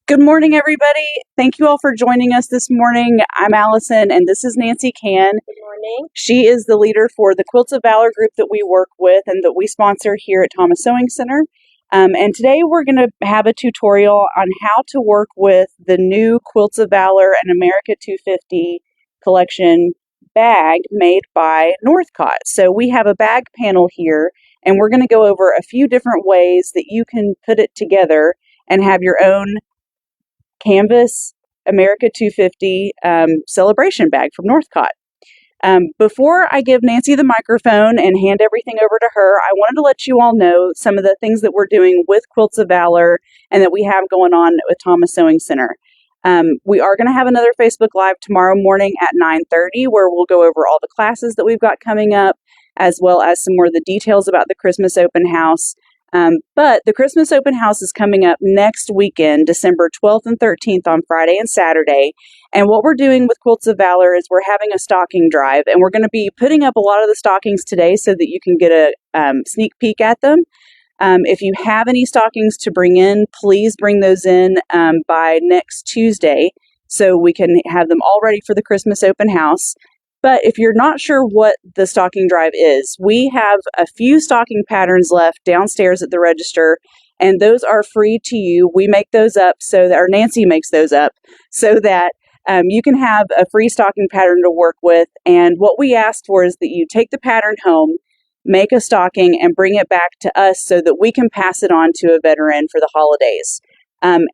Good morning, everybody. Thank you all for joining us this morning. I'm Allison, and this is Nancy Cann. Good morning. She is the leader for the Quilts of Valor group that we work with and that we sponsor here at Thomas Sewing Center. And today we're going to have a tutorial on how to work with the new Quilts of Valor and America 250 collection bag made by Northcott. So we have a bag panel here, and we're going to go over a few different ways that you can put it together and have your own canvas America 250 celebration bag from Northcott. Before I give Nancy the microphone and hand everything over to her, I wanted to let you all know some of the things that we're doing with Quilts of Valor and that we have going on with Thomas Sewing Center. We are going to have another Facebook Live tomorrow morning at 9:30 where we'll go over all the classes that we've got coming up, as well as some more of the details about the Christmas open house. But the Christmas open house is coming up next weekend, December 12th and 13th on Friday and Saturday. And what we're doing with Quilts of Valor is we're having a stocking drive, and we're going to be putting up a lot of the stockings today so that you can get a sneak peek at them. If you have any stockings to bring in, please bring those in by next Tuesday so we can have them all ready for the Christmas open house. But if you're not sure what the stocking drive is, we have a few stocking patterns left downstairs at the register, and those are free to you. We make those up or Nancy makes those up so that you can have a free stocking pattern to work with. And what we ask for is that you take the pattern home, make a stocking, and bring it back to us so that we can pass it on to a veteran for the holidays.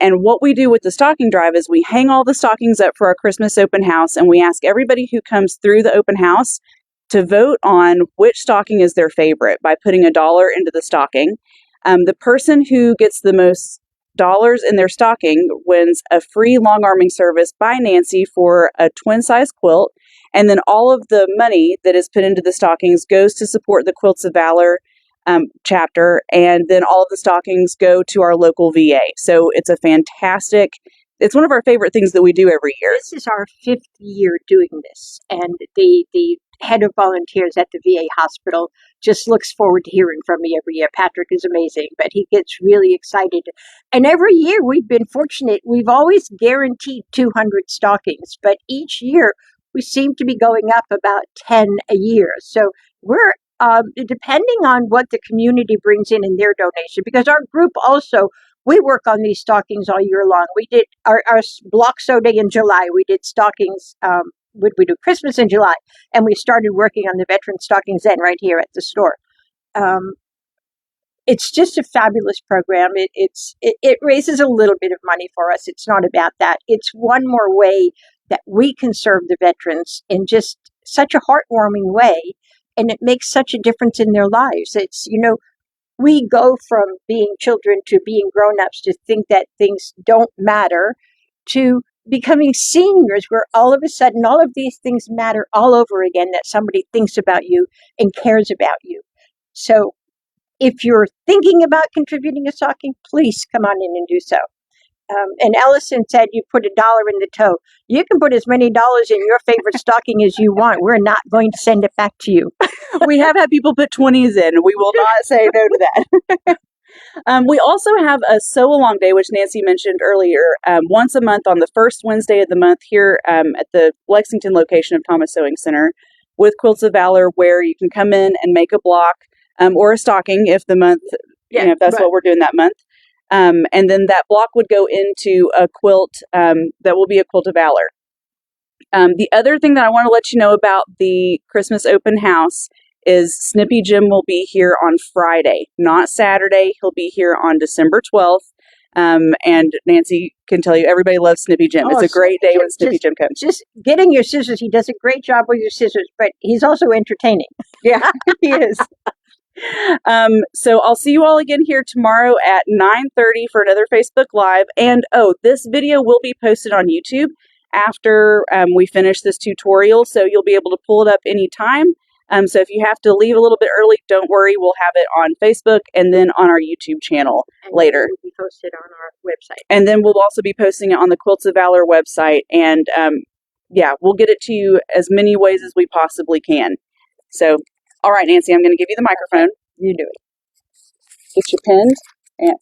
And what we do with the stocking drive is we hang all the stockings up for our Christmas open house, and we ask everybody who comes through the open house to vote on which stocking is their favorite by putting $1 into the stocking. The person who gets the most dollars in their stocking wins a free long arming service by Nancy for a twin size quilt. And then all of the money that is put into the stockings goes to support the Quilts of Valor chapter, and then all of the stockings go to our local VA. So it's it's one of our favorite things that we do every year. This is our 5th year doing this, and the head of volunteers at the VA hospital just looks forward to hearing from me every year. Patrick is amazing, but he gets really excited. And every year we've been fortunate. We've always guaranteed 200 stockings, but each year we seem to be going up about 10 a year. So we're depending on what the community brings in their donation, because our group also, we work on these stockings all year long. We did our block sew day in July. We did stockings, we do Christmas in July, and we started working on the veteran stockings then right here at the store. It's just a fabulous program. It raises a little bit of money for us. It's not about that. It's one more way that we can serve the veterans in just such a heartwarming way. And it makes such a difference in their lives. It's, we go from being children to being grown-ups to think that things don't matter to becoming seniors where all of a sudden all of these things matter all over again, that somebody thinks about you and cares about you. So if you're thinking about contributing a stocking, please come on in and do so. And Ellison said you put $1 in the toe. You can put as many dollars in your favorite stocking as you want. We're not going to send it back to you. We have had people put 20s in. We will not say no to that. We also have a sew-along day, which Nancy mentioned earlier, once a month on the first Wednesday of the month here at the Lexington location of Thomas Sewing Center with Quilts of Valor, where you can come in and make a block or a stocking if the month, if that's what we're doing that month. And then that block would go into a quilt that will be a Quilt of Valor. The other thing that I want to let you know about the Christmas open house is Snippy Jim will be here on Friday, not Saturday. He'll be here on December 12th. And Nancy can tell you, everybody loves Snippy Jim. It's a great day when Snippy Jim comes. Just getting your scissors. He does a great job with your scissors, but he's also entertaining. Yeah, he is. So I'll see you all again here tomorrow at 9:30 for another Facebook Live. And this video will be posted on YouTube after we finish this tutorial, so you'll be able to pull it up anytime. So if you have to leave a little bit early, don't worry. We'll have it on Facebook and then on our YouTube channel later. It will be posted on our website. And then we'll also be posting it on the Quilts of Valor website. And we'll get it to you as many ways as we possibly can. So, all right, Nancy, I'm going to give you the microphone. You do it. Get your pens. And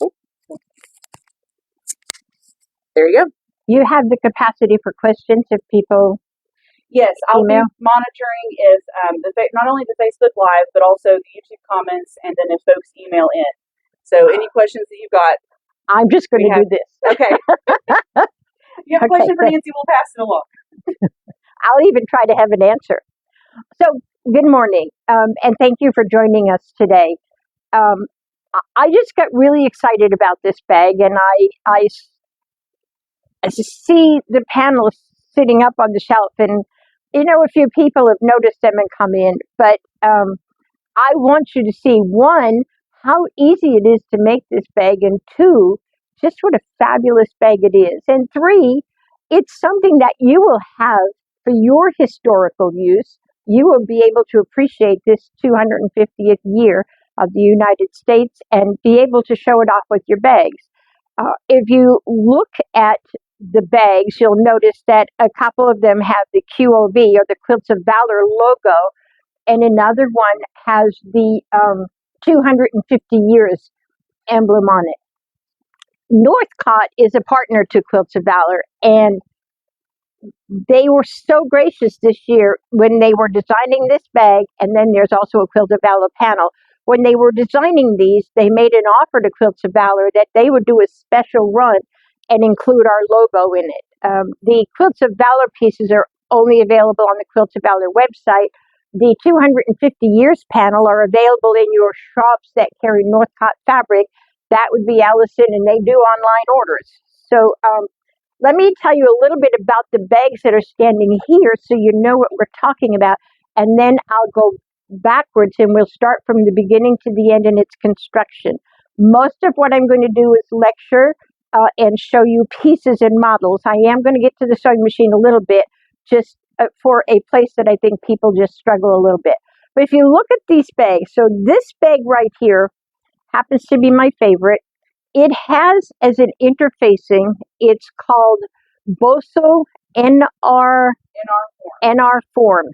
There you go. You have the capacity for questions if people Yes, I'll be email. monitoring if not only the Facebook Live, but also the YouTube comments, and then if folks email in. So any questions that you've got, I'm just going we to have- do this. okay. You have a Okay, question for thanks. Nancy, we'll pass it along. I'll even try to have an answer. So, good morning, and thank you for joining us today. I just got really excited about this bag, and I see the panels sitting up on the shelf, and a few people have noticed them and come in, but I want you to see, one, how easy it is to make this bag, and two, just what a fabulous bag it is, and three, it's something that you will have for your historical use. You will be able to appreciate this 250th year of the United States and be able to show it off with your bags. If you look at the bags, you'll notice that a couple of them have the QOV, or the Quilts of Valor logo, and another one has the 250 years emblem on it. Northcott is a partner to Quilts of Valor, and they were so gracious this year when they were designing this bag, and then there's also a Quilts of Valor panel. When they were designing these, they made an offer to Quilts of Valor that they would do a special run and include our logo in it. The Quilts of Valor pieces are only available on the Quilts of Valor website. The 250 years panel are available in your shops that carry Northcott fabric. That would be Allison, and they do online orders. So let me tell you a little bit about the bags that are standing here so you know what we're talking about, and then I'll go backwards and we'll start from the beginning to the end in its construction. Most of what I'm going to do is lecture and show you pieces and models. I am going to get to the sewing machine a little bit, just for a place that I think people just struggle a little bit. But if you look at these bags, so this bag right here happens to be my favorite. It has as an interfacing, it's called bosal NR form.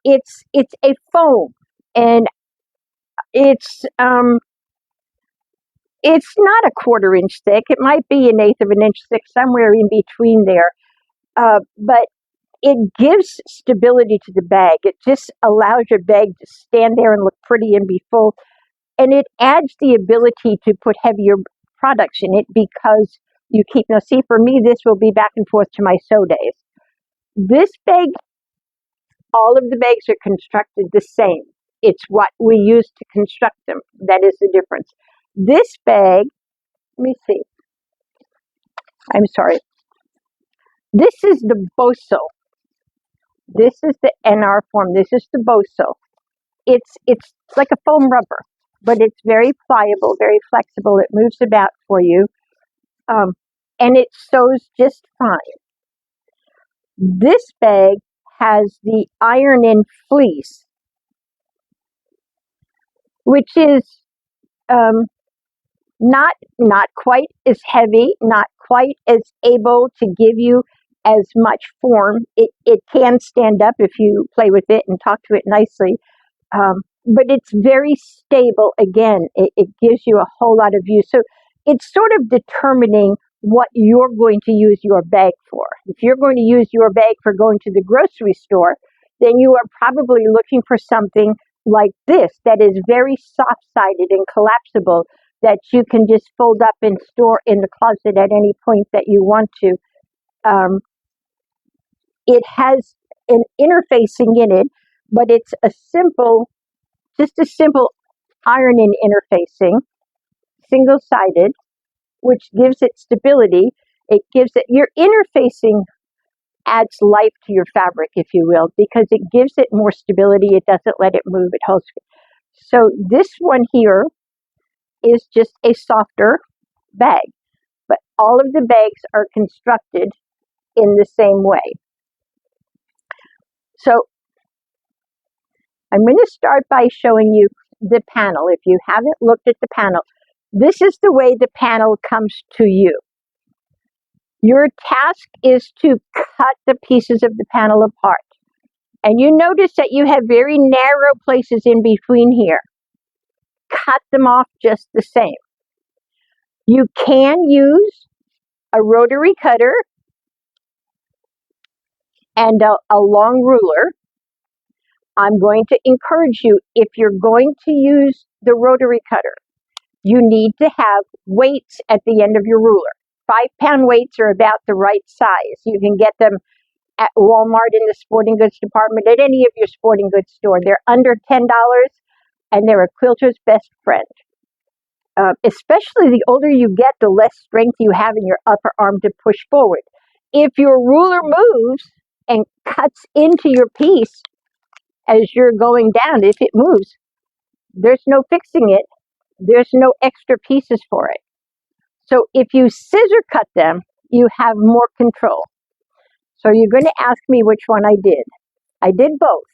It's a foam, and it's not a 1/4 inch thick. It might be 1/8 of an inch thick, somewhere in between there. But it gives stability to the bag. It just allows your bag to stand there and look pretty and be full. And it adds the ability to put heavier products in it because you keep, now see, for me, this will be back and forth to my sew days. This bag, all of the bags are constructed the same. It's what we use to construct them. That is the difference. This bag, let me see. I'm sorry. This is the bosal. This is the NR form. This is the bosal. It's like a foam rubber, but it's very pliable, very flexible. It moves about for you, and it sews just fine. This bag has the iron-in fleece, which is not quite as heavy, not quite as able to give you as much form. It can stand up if you play with it and talk to it nicely. But it's very stable. Again, it gives you a whole lot of use. So it's sort of determining what you're going to use your bag for. If you're going to use your bag for going to the grocery store, then you are probably looking for something like this that is very soft-sided and collapsible, that you can just fold up and store in the closet at any point that you want to. It has an interfacing in it, but it's just a simple iron-in interfacing, single-sided, which gives it stability. It gives it, your interfacing adds life to your fabric, if you will, because it gives it more stability. It doesn't let it move. It holds. So this one here is just a softer bag, but all of the bags are constructed in the same way. So I'm going to start by showing you the panel. If you haven't looked at the panel, this is the way the panel comes to you. Your task is to cut the pieces of the panel apart. And you notice that you have very narrow places in between here. Cut them off just the same. You can use a rotary cutter, and a long ruler. I'm going to encourage you, if you're going to use the rotary cutter, you need to have weights at the end of your ruler. 5-pound weights are about the right size. You can get them at Walmart in the sporting goods department, at any of your sporting goods store. They're under $10, and they're a quilter's best friend. Especially the older you get, the less strength you have in your upper arm to push forward. If your ruler moves and cuts into your piece as you're going down, if it moves, there's no fixing it. There's no extra pieces for it. So if you scissor cut them, you have more control. So you're going to ask me which one I did. I did both,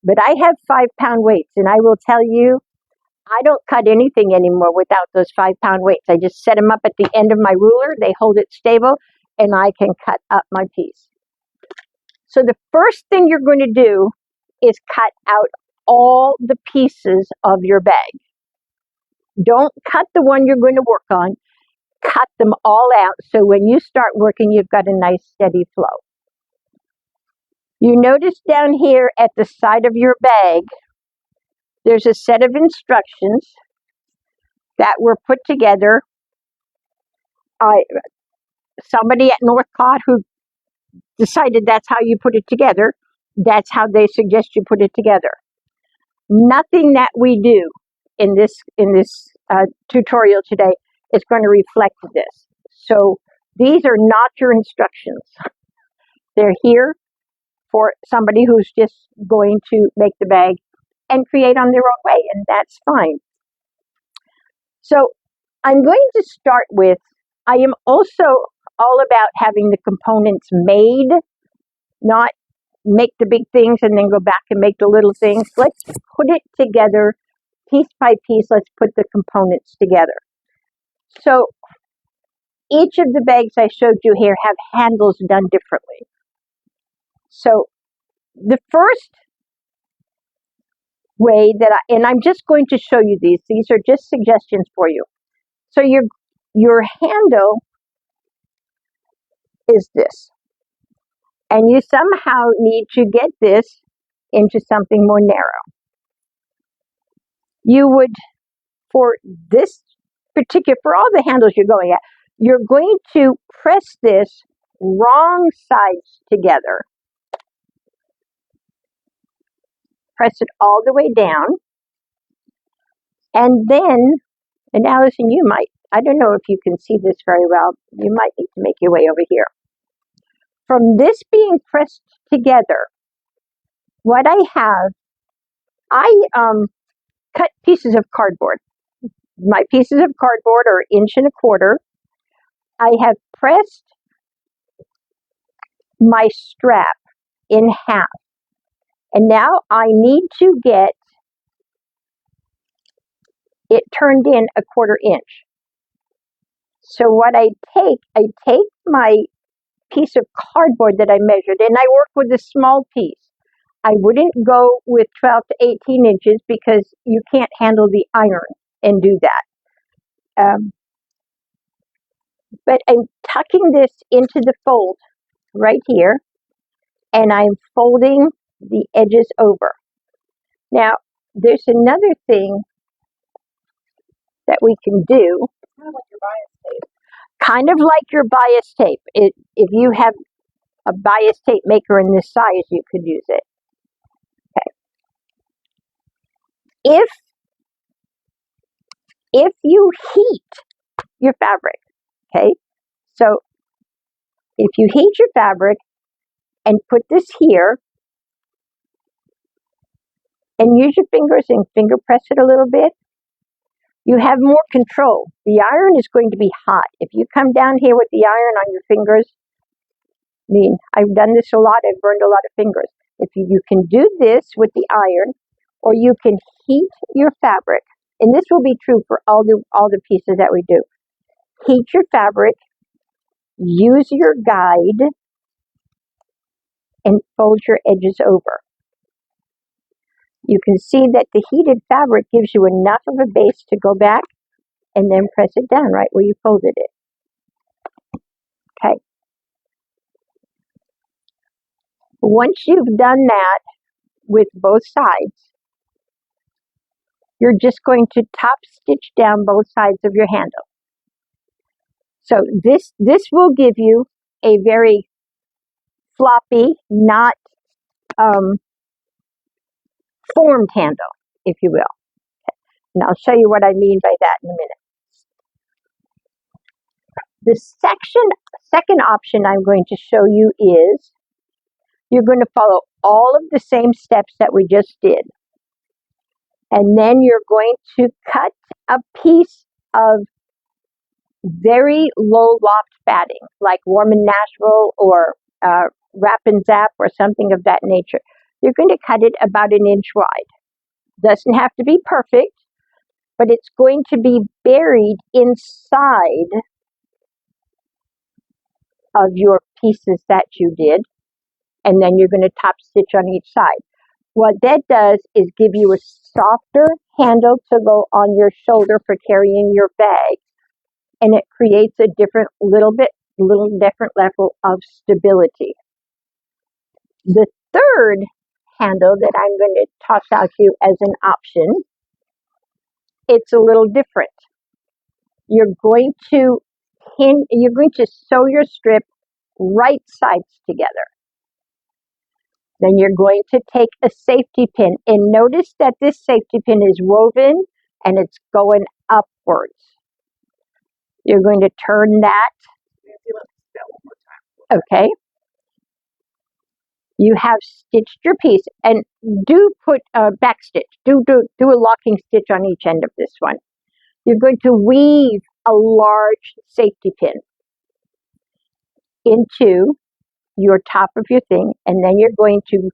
but I have 5-pound weights, and I will tell you, I don't cut anything anymore without those 5-pound weights. I just set them up at the end of my ruler. They hold it stable, and I can cut up my piece. So the first thing you're going to do is cut out all the pieces of your bag. Don't cut the one you're going to work on. Cut them all out so when you start working, you've got a nice steady flow. You notice down here at the side of your bag, there's a set of instructions that were put together. Somebody at Northcott who decided that's how you put it together, that's how they suggest you put it together. Nothing that we do in this tutorial today is going to reflect this. So these are not your instructions. They're here for somebody who's just going to make the bag and create on their own way, and that's fine. So I'm going to start with, I am also all about having the components made, not make the big things and then go back and make the little things. Let's put it together piece by piece. Let's put the components together. So each of the bags I showed you here have handles done differently. So the first way that and I'm just going to show you these are just suggestions for you. So your handle is this, and you somehow need to get this into something more narrow. You would, for this particular, for all the handles you're going at, you're going to press this wrong sides together. Press it all the way down. And then, and Allison, you might, I don't know if you can see this very well, you might need to make your way over here. From this being pressed together, what I have, I cut pieces of cardboard. My pieces of cardboard are 1.25 inches. I have pressed my strap in half. And now I need to get it turned in 1/4 inch. So what I take my piece of cardboard that I measured, and I work with a small piece. I wouldn't go with 12 to 18 inches because you can't handle the iron and do that. But I'm tucking this into the fold right here, and I'm folding the edges over. Now, there's another thing that we can do. Kind of like your bias tape. If you have a bias tape maker in this size, you could use it. Okay. If you heat your fabric, okay, so if you heat your fabric and put this here, and use your fingers and finger press it a little bit, you have more control. The iron is going to be hot. If you come down here with the iron on your fingers, I mean, I've done this a lot, I've burned a lot of fingers. If you can do this with the iron, or you can heat your fabric, and this will be true for all the pieces that we do. Heat your fabric, use your guide, and fold your edges over. You can see that the heated fabric gives you enough of a base to go back and then press it down right where you folded it. Okay. Once you've done that with both sides, you're just going to top stitch down both sides of your handle. So this will give you a very floppy, not formed handle, if you will. And I'll show you what I mean by that in a minute. The second option I'm going to show you is you're going to follow all of the same steps that we just did. And then you're going to cut a piece of very low loft batting, like Warm and Natural or Wrap and Zap or something of that nature. You're going to cut it about 1 inch wide. Doesn't have to be perfect, but it's going to be buried inside of your pieces that you did, and then you're going to top stitch on each side. What that does is give you a softer handle to go on your shoulder for carrying your bag, and it creates a little different level of stability. The third handle that I'm going to toss out to you as an option, it's a little different. You're going to sew your strip right sides together. Then you're going to take a safety pin, and notice that this safety pin is woven and it's going upwards. You're going to turn that. Okay. You have stitched your piece, and do put a back stitch. Do a locking stitch on each end of this one. You're going to weave a large safety pin into your top of your thing, and then you're going to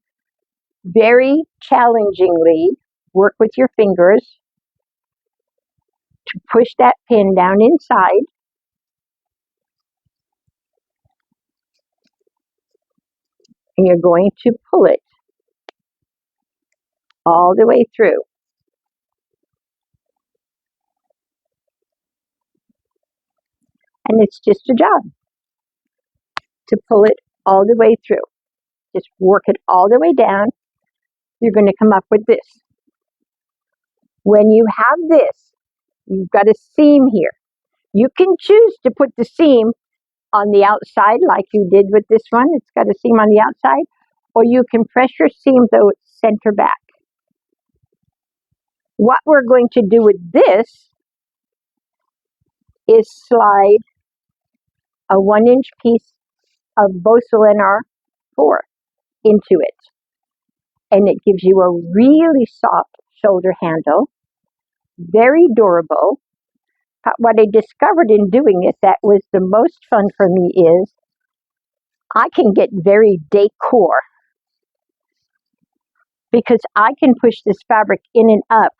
very challengingly work with your fingers to push that pin down inside. And you're going to pull it all the way through. And it's just a job to pull it all the way through. Just work it all the way down. You're going to come up with this. When you have this, you've got a seam here. You can choose to put the seam on the outside like you did with this one. It's got a seam on the outside. Or you can press your seam though it's center back. What we're going to do with this is slide a 1 inch piece of bosal NR4 into it. And it gives you a really soft shoulder handle, very durable. But what I discovered in doing it that was the most fun for me is I can get very decor because I can push this fabric in and up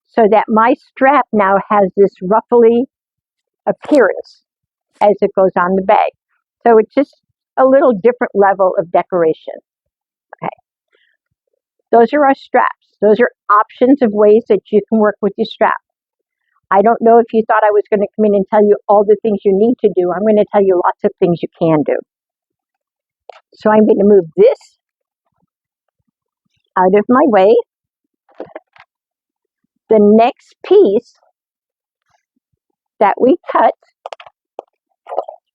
so that my strap now has this ruffly appearance as it goes on the bag. So it's just a little different level of decoration. Okay. Those are our straps. Those are options of ways that you can work with your strap. I don't know if you thought I was going to come in and tell you all the things you need to do. I'm going to tell you lots of things you can do. So I'm going to move this out of my way. The next piece that we cut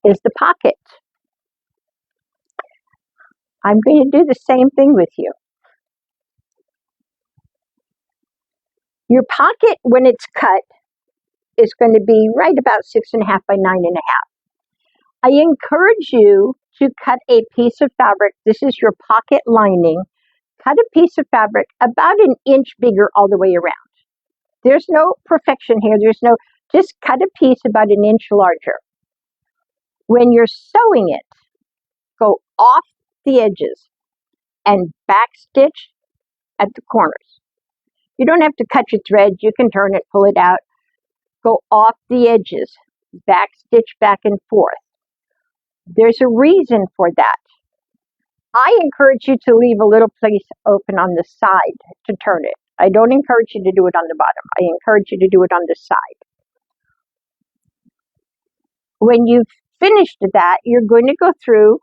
is the pocket. I'm going to do the same thing with you. Your pocket, when it's cut, is going to be right about 6.5 by 9.5. I encourage you to cut a piece of fabric. This is your pocket lining. Cut a piece of fabric about 1 inch bigger all the way around. There's no perfection here. Just cut a piece about 1 inch larger. When you're sewing it, go off the edges and backstitch at the corners. You don't have to cut your thread. You can turn it, pull it out. Go off the edges, backstitch back and forth. There's a reason for that. I encourage you to leave a little place open on the side to turn it. I don't encourage you to do it on the bottom. I encourage you to do it on the side. When you've finished that, you're going to go through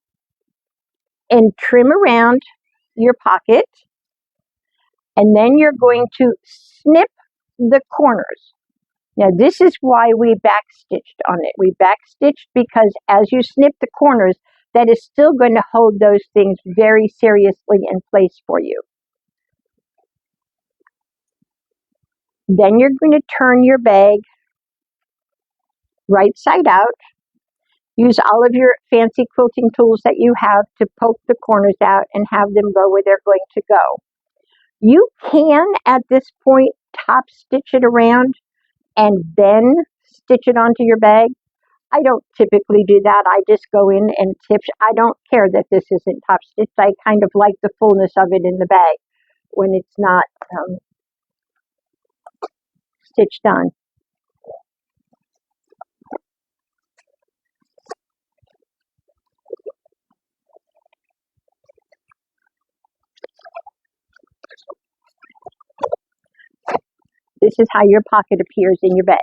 and trim around your pocket, and then you're going to snip the corners. Now, this is why we backstitched on it. We backstitched because as you snip the corners, that is still going to hold those things very seriously in place for you. Then you're going to turn your bag right side out. Use all of your fancy quilting tools that you have to poke the corners out and have them go where they're going to go. You can, at this point, top stitch it around and then stitch it onto your bag. I don't typically do that. I just go in and tip. I don't care that this isn't top stitched. I kind of like the fullness of it in the bag when it's not stitched on. This is how your pocket appears in your bag.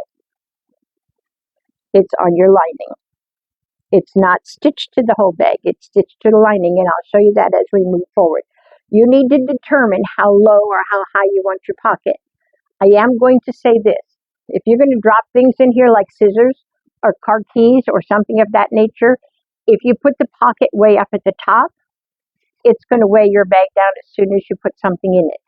It's on your lining. It's not stitched to the whole bag. It's stitched to the lining, and I'll show you that as we move forward. You need to determine how low or how high you want your pocket. I am going to say this. If you're going to drop things in here like scissors or car keys or something of that nature, if you put the pocket way up at the top, it's going to weigh your bag down as soon as you put something in it.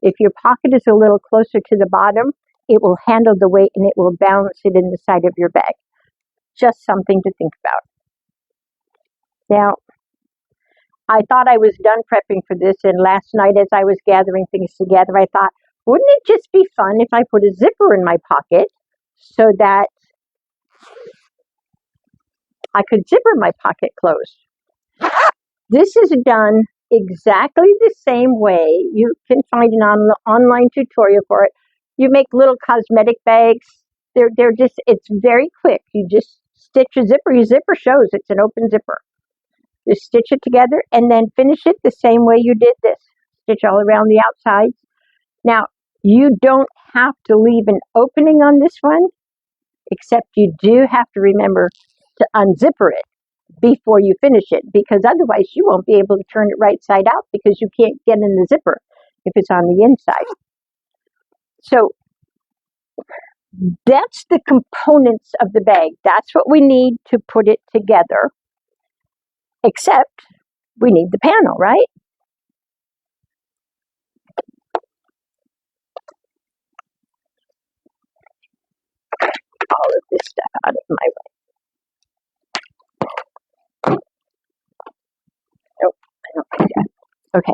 If your pocket is a little closer to the bottom, it will handle the weight and it will balance it in the side of your bag. Just something to think about. Now, I thought I was done prepping for this, and last night as I was gathering things together, I thought, wouldn't it just be fun if I put a zipper in my pocket so that I could zipper my pocket closed? This is done exactly the same way. You can find an online tutorial for it. You make little cosmetic bags. They're just, it's very quick. You just stitch a zipper. Your zipper shows it's an open zipper. Just stitch it together and then finish it the same way you did this. Stitch all around the outsides. Now, you don't have to leave an opening on this one, except you do have to remember to unzipper it before you finish it, because otherwise you won't be able to turn it right side out because you can't get in the zipper if it's on the inside. So that's the components of the bag. That's what we need to put it together, except we need the panel, right? All of this stuff out of my way. Nope, I don't like that. Okay.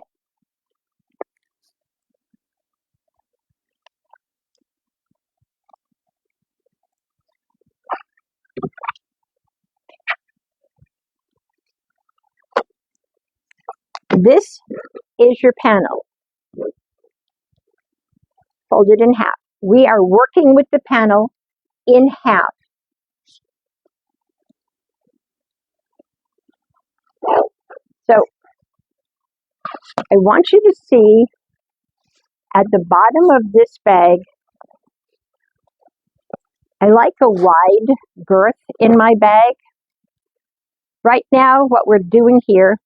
This is your panel. Fold it in half. We are working with the panel in half. So I want you to see at the bottom of this bag, I like a wide girth in my bag. Right now, what we're doing here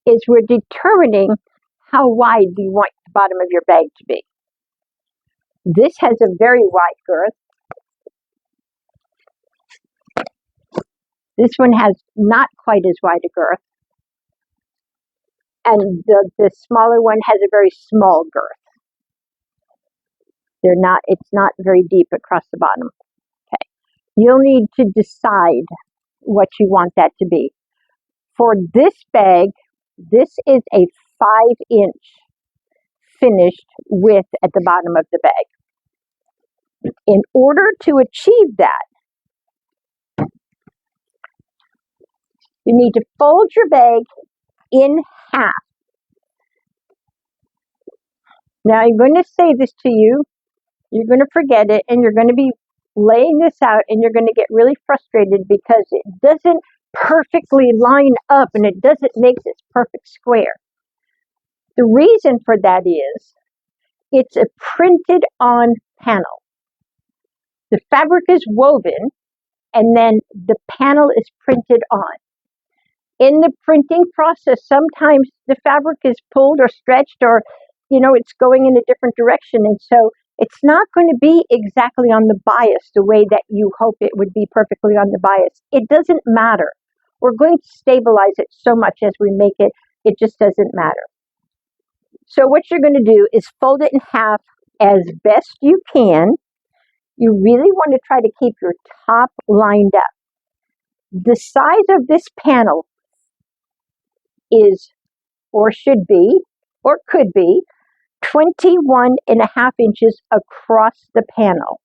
is we're determining how wide you want the bottom of your bag to be. This has a very wide girth. This one has not quite as wide a girth. And the smaller one has a very small girth. It's not very deep across the bottom. Okay. You'll need to decide what you want that to be. For this bag, this is a 5-inch finished width at the bottom of the bag. In order to achieve that, you need to fold your bag in half. Now, I'm going to say this to you. You're going to forget it, and you're going to be laying this out, and you're going to get really frustrated because it doesn't perfectly line up, and it doesn't make this perfect square. The reason for that is it's a printed on panel. The fabric is woven, and then the panel is printed on. In the printing process, sometimes the fabric is pulled or stretched, or it's going in a different direction, and so it's not going to be exactly on the bias the way that you hope it would be perfectly on the bias. It doesn't matter. We're going to stabilize it so much as we make it, it just doesn't matter. So what you're going to do is fold it in half as best you can. You really want to try to keep your top lined up. The size of this panel is, or should be, or could be, 21.5 inches across the panel.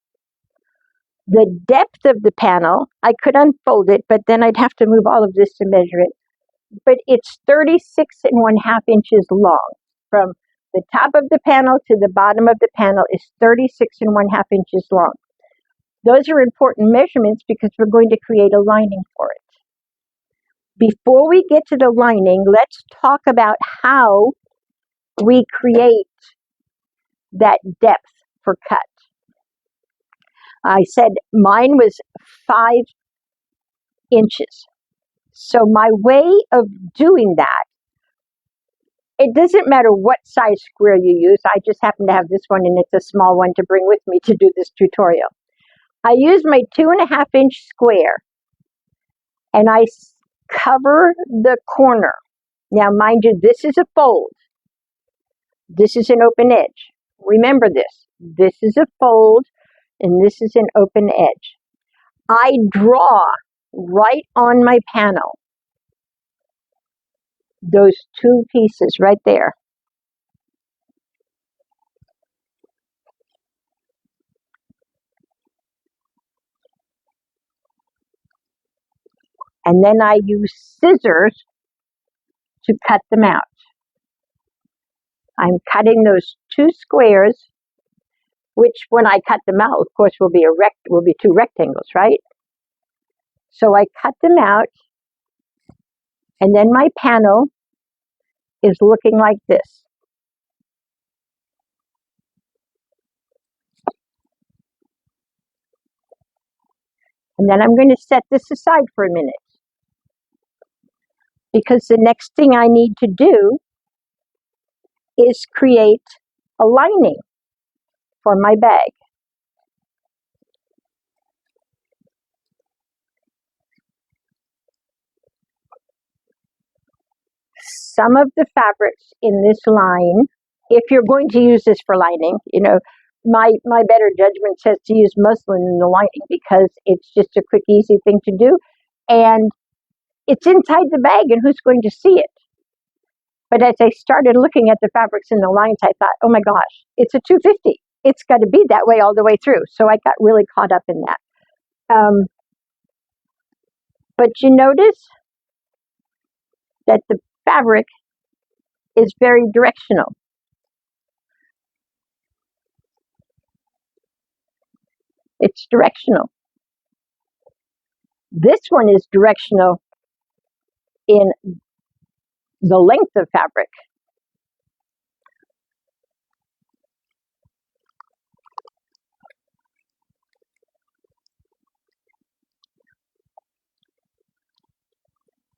The depth of the panel, I could unfold it, but then I'd have to move all of this to measure it. But it's 36.5 inches long. From the top of the panel to the bottom of the panel is 36.5 inches long. Those are important measurements because we're going to create a lining for it. Before we get to the lining, let's talk about how we create that depth for cut. I said mine was 5 inches. So my way of doing that, it doesn't matter what size square you use. I just happen to have this one, and it's a small one to bring with me to do this tutorial. I use my 2.5 inch square, and I cover the corner. Now, mind you, this is a fold. This is an open edge. Remember this. This is a fold, and this is an open edge. I draw right on my panel those two pieces right there. And then I use scissors to cut them out. I'm cutting those two squares, which when I cut them out, of course, will be two rectangles, right? So I cut them out, and then my panel is looking like this. And then I'm going to set this aside for a minute, because the next thing I need to do is create a lining for my bag. Some of the fabrics in this line, if you're going to use this for lining, my better judgment says to use muslin in the lining because it's just a quick, easy thing to do. And it's inside the bag, and who's going to see it? But as I started looking at the fabrics in the lines, I thought, oh my gosh, it's a 250. It's got to be that way all the way through. So I got really caught up in that. But you notice that the fabric is very directional. It's directional. This one is directional in the length of fabric.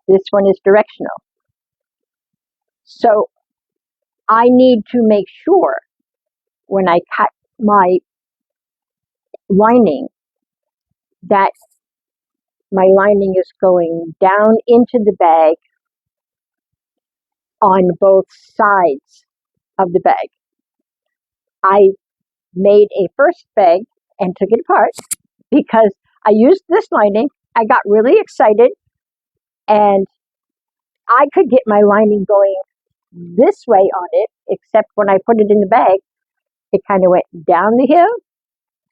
This one is directional. So I need to make sure when I cut my lining that my lining is going down into the bag on both sides of the bag. I made a first bag and took it apart because I used this lining. I got really excited, and I could get my lining going this way on it, except when I put it in the bag, it kind of went down the hill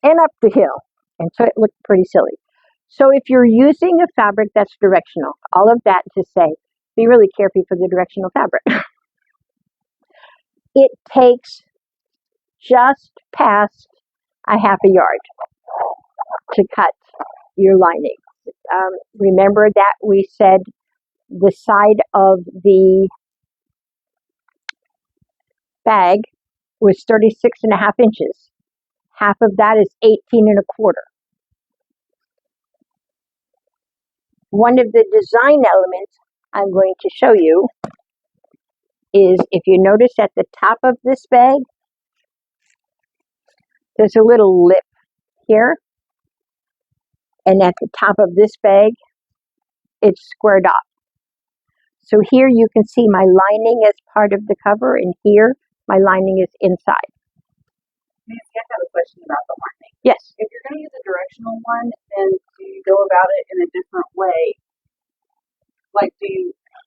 and up the hill, and so it looked pretty silly. So if you're using a fabric that's directional, all of that to say, be really careful for the directional fabric. It takes just past a half a yard to cut your lining. Remember that we said the side of the bag was 36.5 inches. Half of that is 18 1/4. One of the design elements I'm going to show you is, if you notice at the top of this bag, there's a little lip here, and at the top of this bag, it's squared off. So here you can see my lining as part of the cover, and here my lining is inside. Nancy, I have a question about the lining. Yes. If you're going to use a directional one, then do you go about it in a different way? Like, do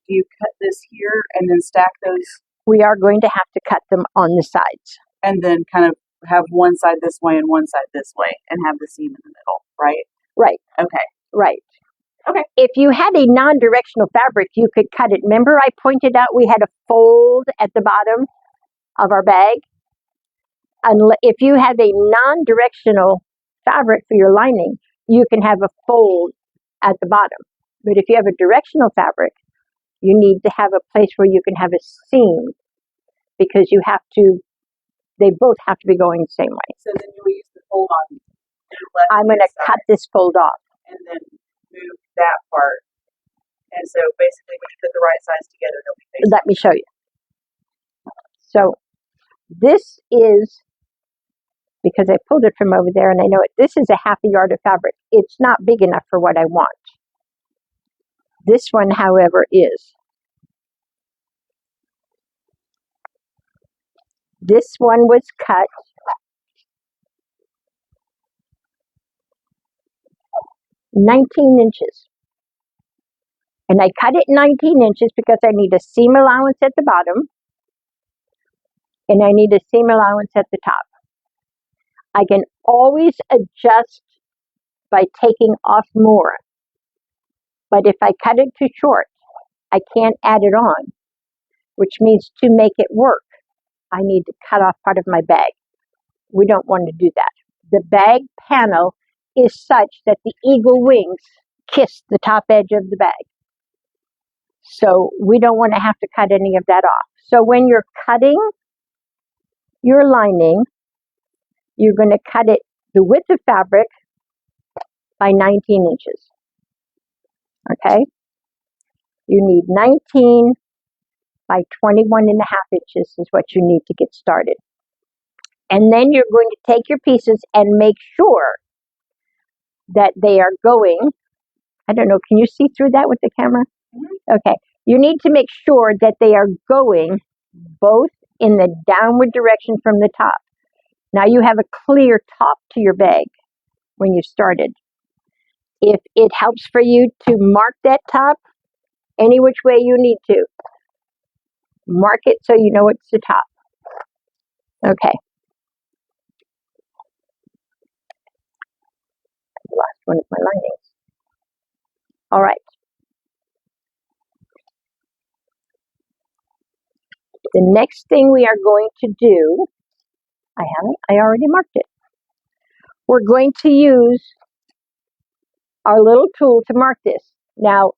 you cut this here and then stack those? We are going to have to cut them on the sides. And then kind of have one side this way and one side this way and have the seam in the middle, right? Right. Okay. Right. Okay. If you had a non-directional fabric, you could cut it. Remember I pointed out we had a fold at the bottom of our bag? If you have a non-directional fabric for your lining, you can have a fold at the bottom. But if you have a directional fabric, you need to have a place where you can have a seam, because they both have to be going the same way. So then you will use the fold on the left. I'm going to cut this fold off. And then move that part. And so basically when you put the right sides together, they'll be facing. Let me show you. So this is, because I pulled it from over there and I know it, this is a half a yard of fabric. It's not big enough for what I want. This one, however, is. This one was cut 19 inches. And I cut it 19 inches because I need a seam allowance at the bottom and I need a seam allowance at the top. I can always adjust by taking off more. But if I cut it too short, I can't add it on, which means to make it work, I need to cut off part of my bag. We don't want to do that. The bag panel is such that the eagle wings kiss the top edge of the bag. So we don't want to have to cut any of that off. So when you're cutting your lining, you're going to cut it the width of fabric by 19 inches. Okay? You need 19 by 21 and a half inches is what you need to get started. And then you're going to take your pieces and make sure that they are going, I don't know, can you see through that with the camera? Mm-hmm. Okay. You need to make sure that they are going both in the downward direction from the top. Now you have a clear top to your bag when you started. If it helps for you to mark that top any which way you need to, mark it so you know it's the top. Okay. The last one of my linings. All right. The next thing we are going to do, I already marked it. We're going to use our little tool to mark this. Now,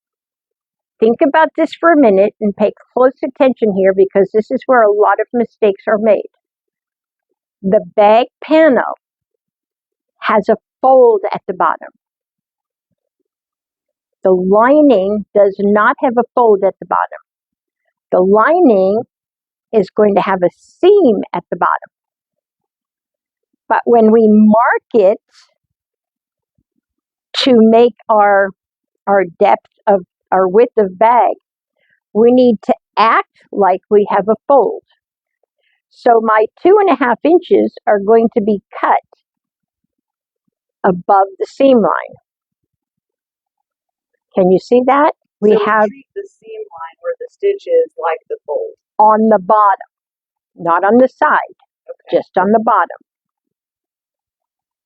think about this for a minute and pay close attention here, because this is where a lot of mistakes are made. The bag panel has a fold at the bottom. The lining does not have a fold at the bottom. The lining is going to have a seam at the bottom. But when we mark it to make our depth of our width of bag, we need to act like we have a fold. So my 2.5 inches are going to be cut above the seam line. Can you see that? We have the seam line where the stitch is like the fold. On the bottom, not on the side, okay. Just on the bottom.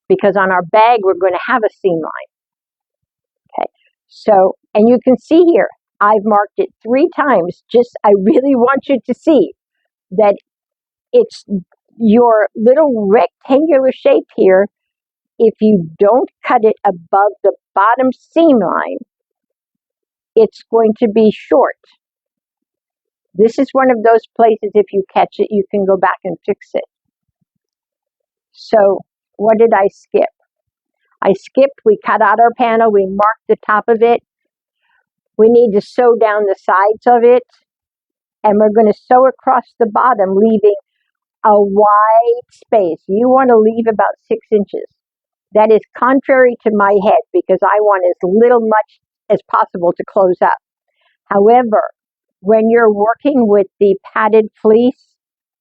Because on our bag, we're going to have a seam line. Okay, so, and you can see here, I've marked it 3 times. I really want you to see that it's your little rectangular shape here. If you don't cut it above the bottom seam line, it's going to be short. This is one of those places, if you catch it, you can go back and fix it. So, what did I skip? We cut out our panel, we marked the top of it, we need to sew down the sides of it, and we're going to sew across the bottom, leaving a wide space. You want to leave about 6 inches. That is contrary to my head because I want as little much as possible to close up. However, when you're working with the padded fleece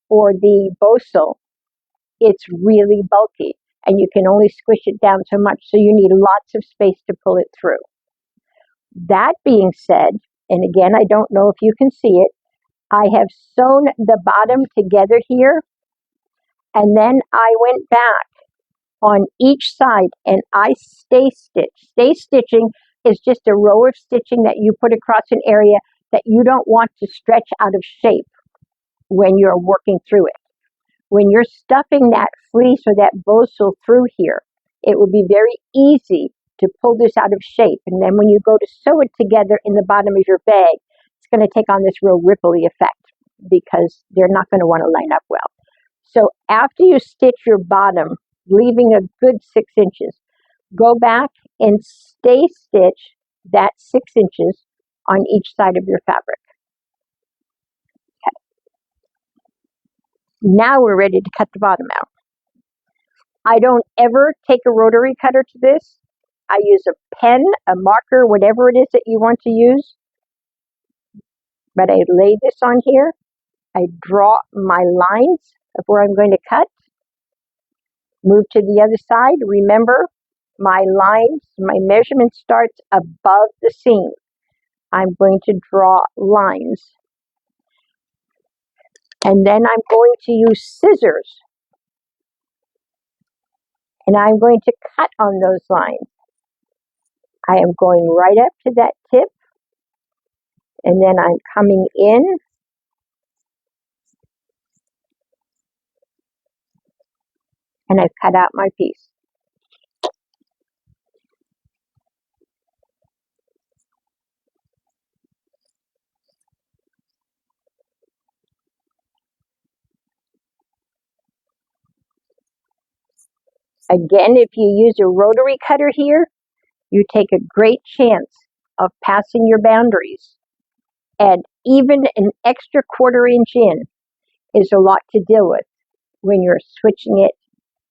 or the bosal, it's really bulky and you can only squish it down so much, so you need lots of space to pull it through. That being said, and again, I don't know if you can see it, I have sewn the bottom together here, and then I went back on each side and I stay stitched. Stay stitching is just a row of stitching that you put across an area that you don't want to stretch out of shape when you're working through it. When you're stuffing that fleece or that bosal through here, it will be very easy to pull this out of shape. And then when you go to sew it together in the bottom of your bag, it's going to take on this real ripply effect because they're not going to want to line up well. So after you stitch your bottom, leaving a good 6 inches, go back and stay stitch that 6 inches on each side of your fabric. Okay. Now we're ready to cut the bottom out. I don't ever take a rotary cutter to this. I use a pen, a marker, whatever it is that you want to use. But I lay this on here. I draw my lines of where I'm going to cut. Move to the other side. Remember, my lines, my measurement starts above the seam. I'm going to draw lines. And then I'm going to use scissors. And I'm going to cut on those lines. I am going right up to that tip. And then I'm coming in. And I've cut out my piece. Again, if you use a rotary cutter here, you take a great chance of passing your boundaries. And even an extra 1/4 inch in is a lot to deal with when you're switching it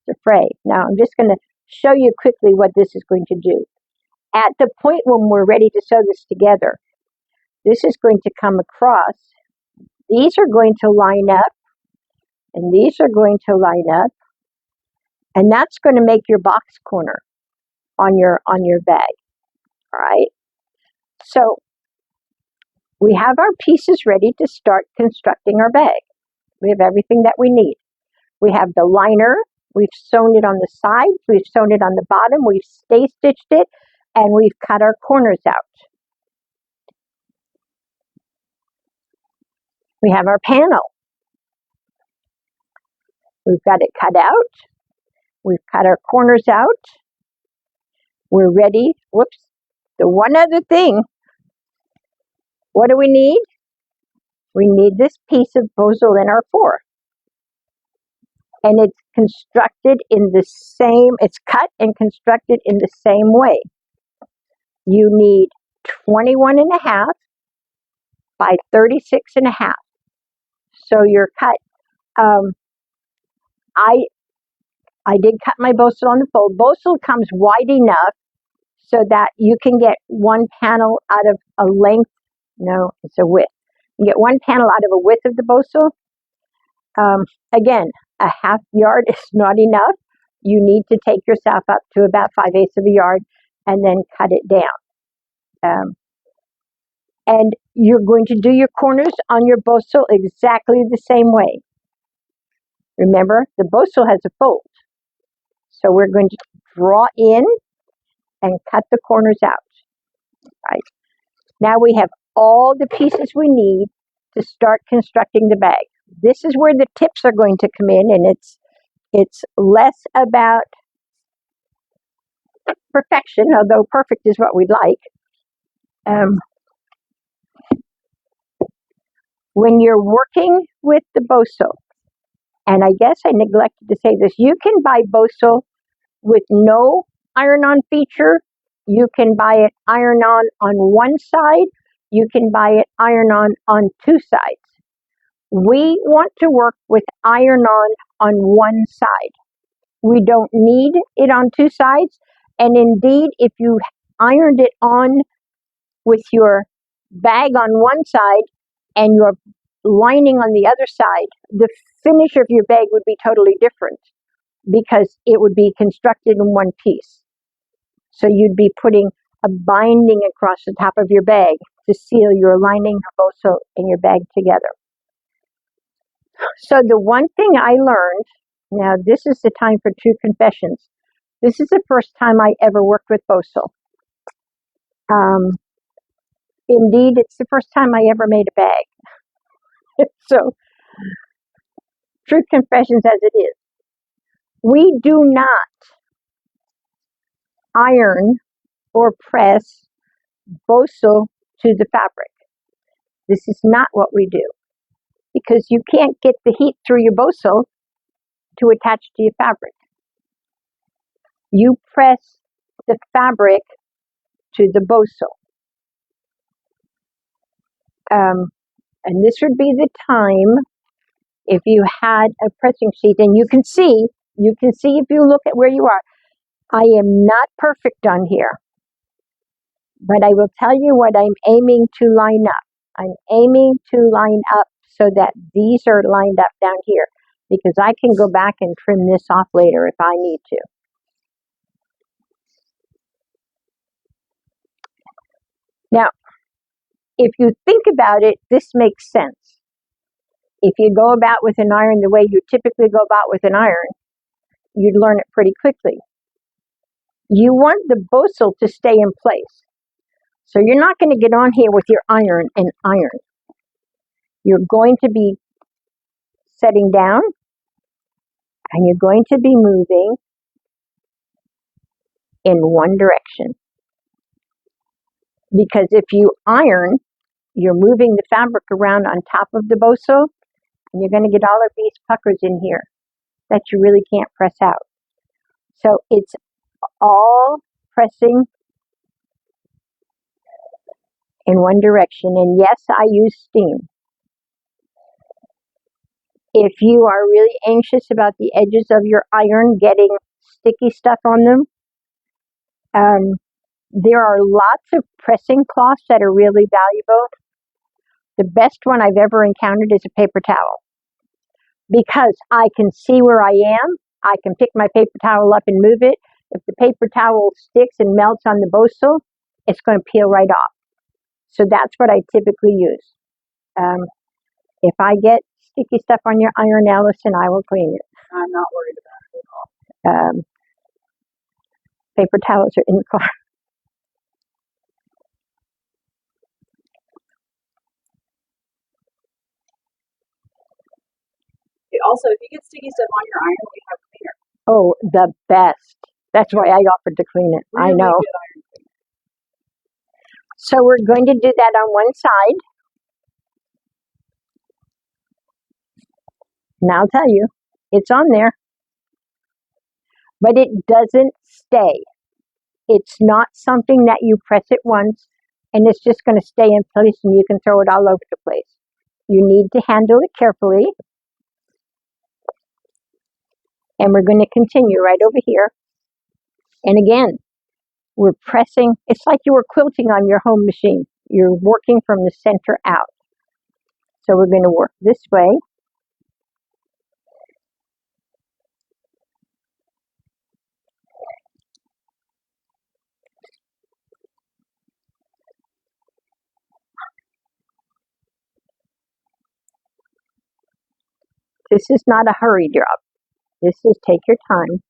to fray. Now, I'm just going to show you quickly what this is going to do. At the point when we're ready to sew this together, this is going to come across. These are going to line up, and these are going to line up, and that's going to make your box corner on your bag. All right. So we have our pieces ready to start constructing our bag. We have everything that we need. We have the liner. We've sewn it on the sides. We've sewn it on the bottom. We've stay stitched it, and we've cut our corners out. We have our panel. We've got it cut out. We've cut our corners out. We're ready. Whoops. The one other thing. What do we need? We need this piece of bosal in our 4. And it's constructed in the same, it's cut and constructed in the same way. You need 21.5 by 36.5. So your cut, I did cut my bosal on the fold. Bosal comes wide enough so that you can get one panel out of a length. No, it's a width. You get one panel out of a width of the bosal. Again, a 1/2 yard is not enough. You need to take yourself up to about 5/8 of a yard and then cut it down. And you're going to do your corners on your bosal exactly the same way. Remember, the bosal has a fold. So we're going to draw in and cut the corners out. Right. Now we have all the pieces we need to start constructing the bag. This is where the tips are going to come in, and it's less about perfection, although perfect is what we'd like. When you're working with the bosal, and I guess I neglected to say this, you can buy bosal with no iron-on feature. You can buy it iron-on one side, you can buy it iron on two sides. We want to work with iron on one side. We don't need it on two sides. And indeed, if you ironed it on with your bag on one side and your lining on the other side, the finish of your bag would be totally different because it would be constructed in one piece. So you'd be putting a binding across the top of your bag to seal your lining, your bosal, and your bag together. So the one thing I learned, now this is the time for true confessions. This is the first time I ever worked with bosal. Indeed, it's the first time I ever made a bag. So, true confessions as it is. We do not iron or press bosal to the fabric. This is not what we do because you can't get the heat through your bosal to attach to your fabric. You press the fabric to the bosal. And this would be the time if you had a pressing sheet, and you can see if you look at where you are. I am not perfect on here, but I will tell you what I'm aiming to line up. I'm aiming to line up so that these are lined up down here because I can go back and trim this off later if I need to. Now, if you think about it, this makes sense. If you go about with an iron the way you typically go about with an iron, you'd learn it pretty quickly. You want the bosal to stay in place. So you're not going to get on here with your iron and iron. You're going to be setting down and you're going to be moving in one direction. Because if you iron, you're moving the fabric around on top of the bosal and you're going to get all of these puckers in here that you really can't press out. So it's all pressing in one direction. And yes, I use steam. If you are really anxious about the edges of your iron getting sticky stuff on them, there are lots of pressing cloths that are really valuable. The best one I've ever encountered is a paper towel because I can see where I am. I can pick my paper towel up and move it. If the paper towel sticks and melts on the bosal, it's going to peel right off. So that's what I typically use. If I get sticky stuff on your iron, Allison, I will clean it. I'm not worried about it at all. Paper towels are in the car. Also, if you get sticky stuff on your iron, we have cleaner. Oh, the best. That's why I offered to clean it. Really I know. good iron cleaner. So we're going to do that on one side. And I'll tell you, it's on there. But it doesn't stay. It's not something that you press it once and it's just going to stay in place and you can throw it all over the place. You need to handle it carefully. And we're going to continue right over here. And again, we're pressing. It's like you were quilting on your home machine. You're working from the center out. So we're going to work this way. This is not a hurry job. This is take your time.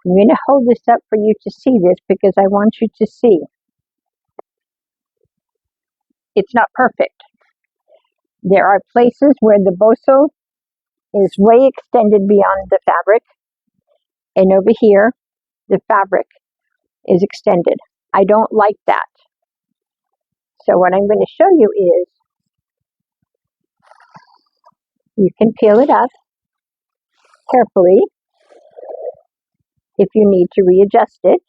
I'm going to hold this up for you to see this because I want you to see. It's not perfect. There are places where the bosal is way extended beyond the fabric, and over here, the fabric is extended. I don't like that. So what I'm going to show you is, you can peel it up carefully if you need to readjust it.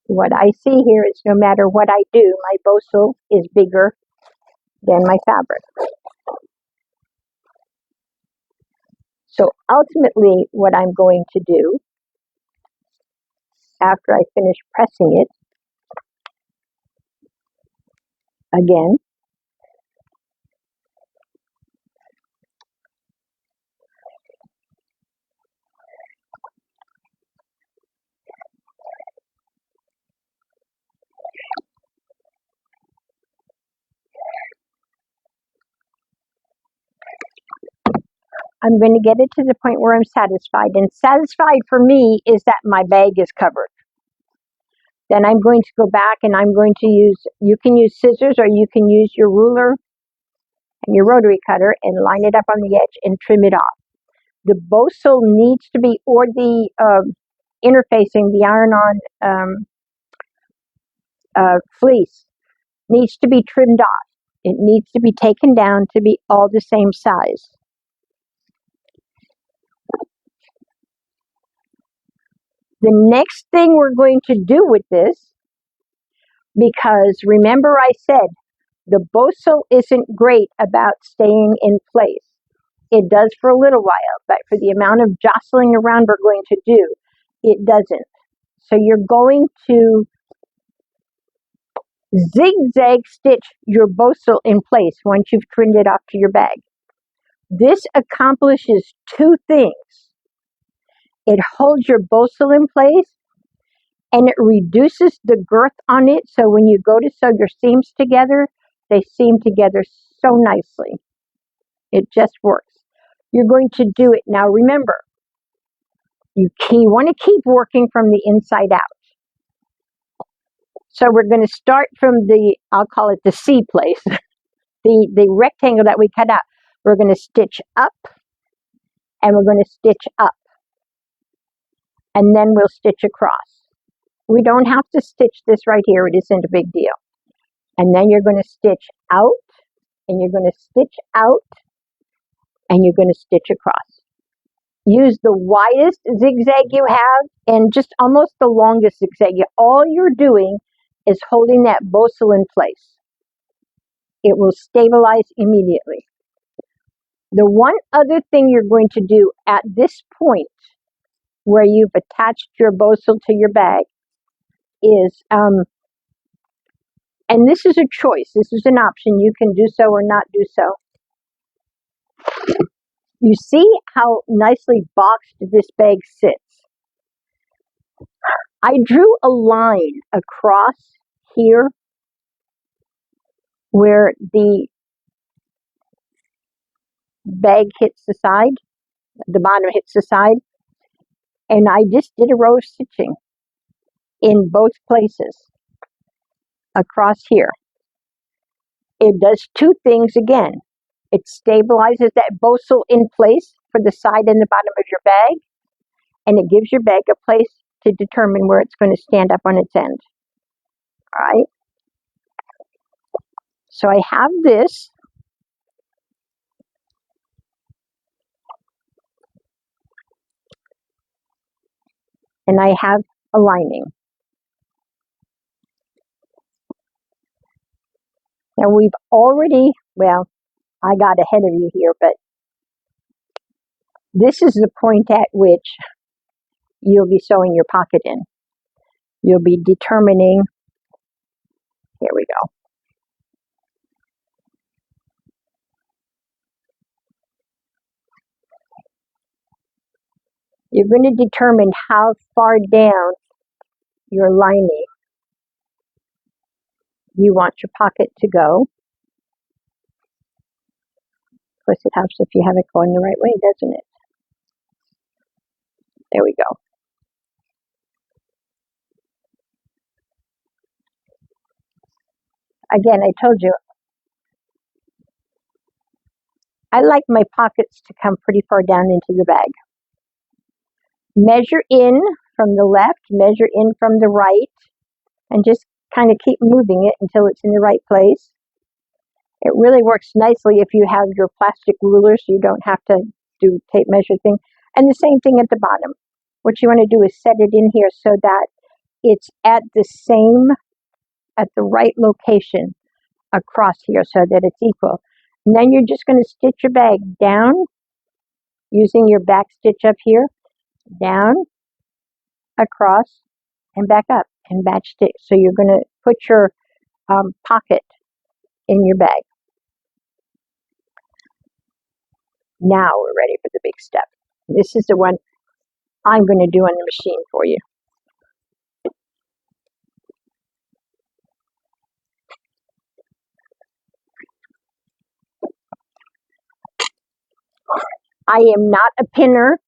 What I see here is no matter what I do, my bosal is bigger than my fabric. So ultimately, what I'm going to do after I finish pressing it, again, I'm going to get it to the point where I'm satisfied. And satisfied for me is that my bag is covered. Then I'm going to go back and I'm going to use, you can use scissors or you can use your ruler and your rotary cutter and line it up on the edge and trim it off. The bosal needs to be, or the interfacing, the iron-on fleece needs to be trimmed off. It needs to be taken down to be all the same size. The next thing we're going to do with this, because remember I said the bosal isn't great about staying in place. It does for a little while, but for the amount of jostling around we're going to do, it doesn't. So you're going to zigzag stitch your bosal in place once you've trimmed it off to your bag. This accomplishes two things. It holds your bosal in place and it reduces the girth on it, so when you go to sew your seams together, they seam together so nicely. It just works. You're going to do it. Now remember, you want to keep working from the inside out. So we're going to start from the, I'll call it the C place, the rectangle that we cut out. We're going to stitch up and we're going to stitch up. And then we'll stitch across. We don't have to stitch this right here. It isn't a big deal. And then you're going to stitch out and you're going to stitch out and you're going to stitch across. Use the widest zigzag you have and just almost the longest zigzag. All you're doing is holding that bosal in place. It will stabilize immediately. The one other thing you're going to do at this point where you've attached your bosal to your bag is, and this is a choice, this is an option, you can do so or not do so. You see how nicely boxed this bag sits? I drew a line across here where the bag hits the side, the bottom hits the side, and I just did a row of stitching in both places across here. It does two things again. It stabilizes that bosal in place for the side and the bottom of your bag, and it gives your bag a place to determine where it's going to stand up on its end. All right. So I have this. And I have a lining. Now we've already, well, I got ahead of you here, but this is the point at which you'll be sewing your pocket in. You'll be determining, here we go. You're going to determine how far down your lining you want your pocket to go. Of course, it helps if you have it going the right way, doesn't it? There we go. again, I told you, I like my pockets to come pretty far down into the bag. Measure in from the left, measure in from the right, and just kind of keep moving it until it's in the right place. It really works nicely if you have your plastic ruler so you don't have to do tape measure thing. And the same thing at the bottom. What you want to do is set it in here so that it's at the right location across here so that it's equal. And then you're just going to stitch your bag down using your back stitch up here, down, across, and back up, and match stitch. So you're going to put your pocket in your bag. Now we're ready for the big step. This is the one I'm going to do on the machine for you. I am not a pinner.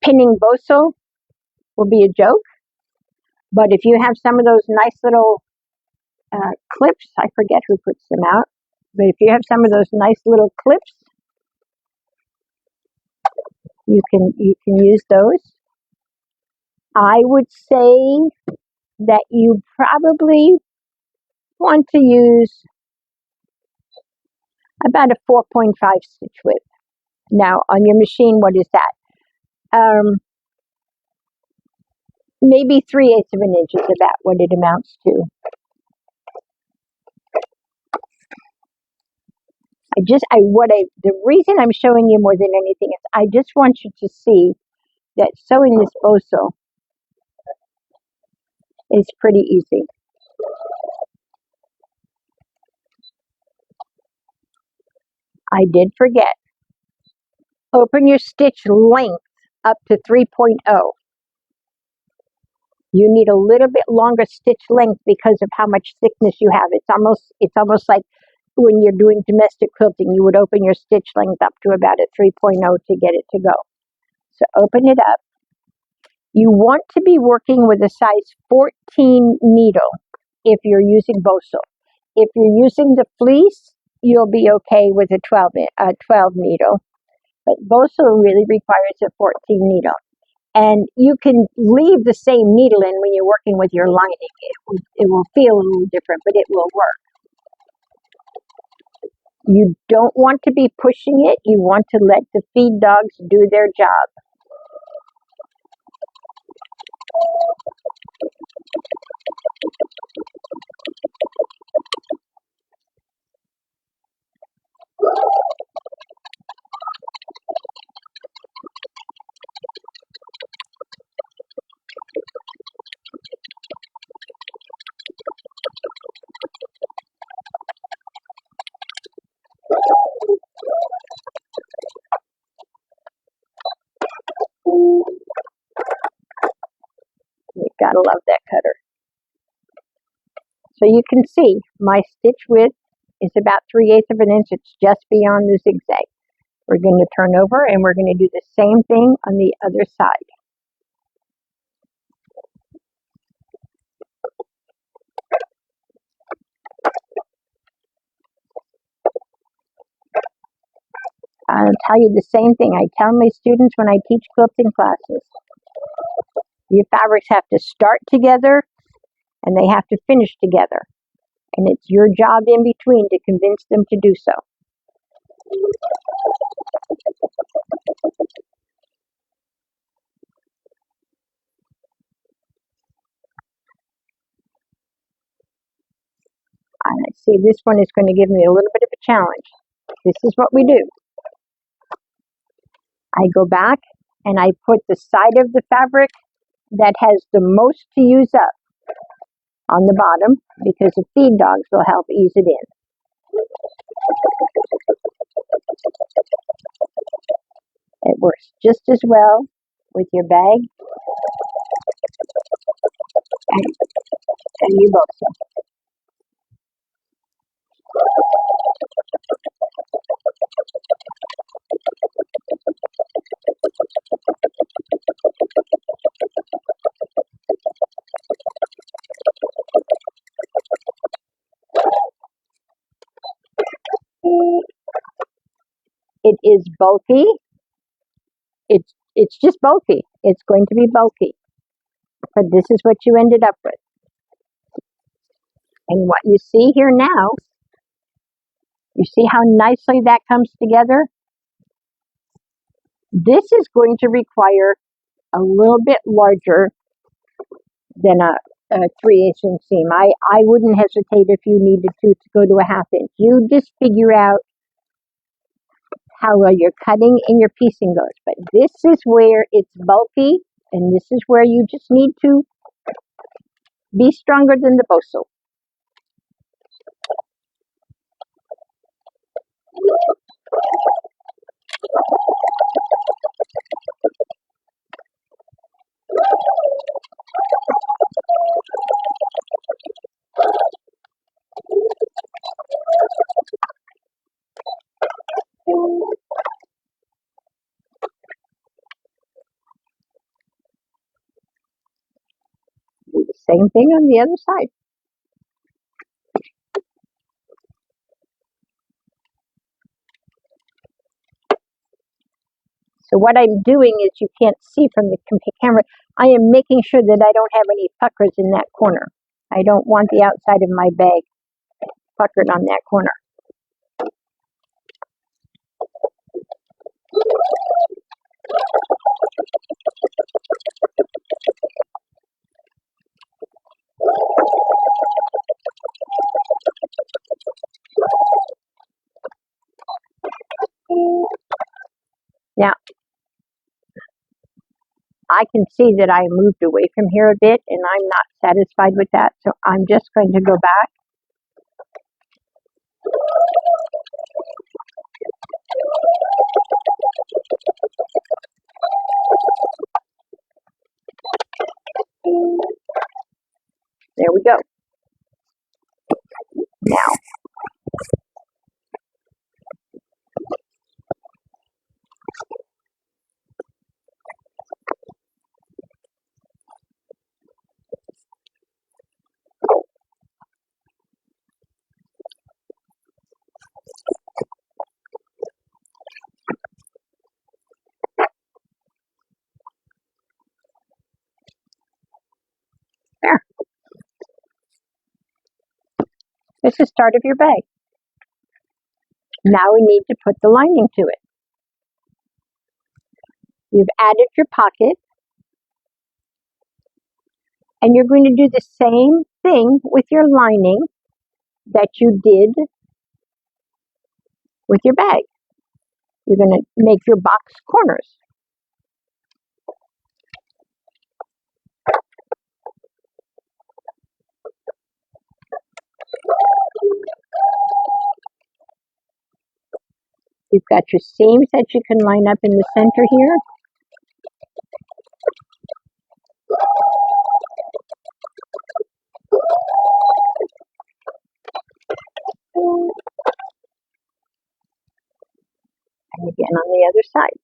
Pinning bosal will be a joke. But if you have some of those nice little clips, I forget who puts them out, but if you have some of those nice little clips, you can use those. I would say that you probably want to use about a 4.5 stitch width. Now on your machine, what is that? Maybe 3/8 of an inch is about what it amounts to. The reason I'm showing you more than anything is I just want you to see that sewing this bosal is pretty easy. I did forget. Open your stitch length up to 3.0. You need a little bit longer stitch length because of how much thickness you have. It's almost like when you're doing domestic quilting, you would open your stitch length up to about a 3.0 to get it to go. So open it up. You want to be working with a size 14 needle if you're using bosal. If you're using the fleece, you'll be okay with a 12 needle. But bosal really requires a 14 needle. And you can leave the same needle in when you're working with your lining. It will feel a little different, but it will work. You don't want to be pushing it. You want to let the feed dogs do their job. You've got to love that cutter. So you can see my stitch width is about 3/8 of an inch. It's just beyond the zigzag. We're going to turn over and we're going to do the same thing on the other side. I'll tell you the same thing I tell my students when I teach quilting classes. Your fabrics have to start together and they have to finish together. And it's your job in between to convince them to do so. And I see this one is going to give me a little bit of a challenge. This is what we do. I go back and I put the side of the fabric that has the most to use up on the bottom because the feed dogs will help ease it in. It works just as well with your bag and your bosal. is bulky. It's just bulky. It's going to be bulky. But this is what you ended up with. And what you see here now, you see how nicely that comes together? This is going to require a little bit larger than a 3/8 inch seam. I wouldn't hesitate if you needed to go to a 1/2 inch. You just figure out how well your cutting and your piecing goes. But this is where it's bulky, and this is where you just need to be stronger than the bosal. Do the same thing on the other side. So what I'm doing is, you can't see from the camera, I am making sure that I don't have any puckers in that corner. I don't want the outside of my bag puckered on that corner. Now, I can see that I moved away from here a bit, and I'm not satisfied with that, so I'm just going to go back. There we go. Now, there. This is the start of your bag. Now we need to put the lining to it. You've added your pocket, and you're going to do the same thing with your lining that you did with your bag. You're going to make your box corners. You've got your seams that you can line up in the center here. And again on the other side.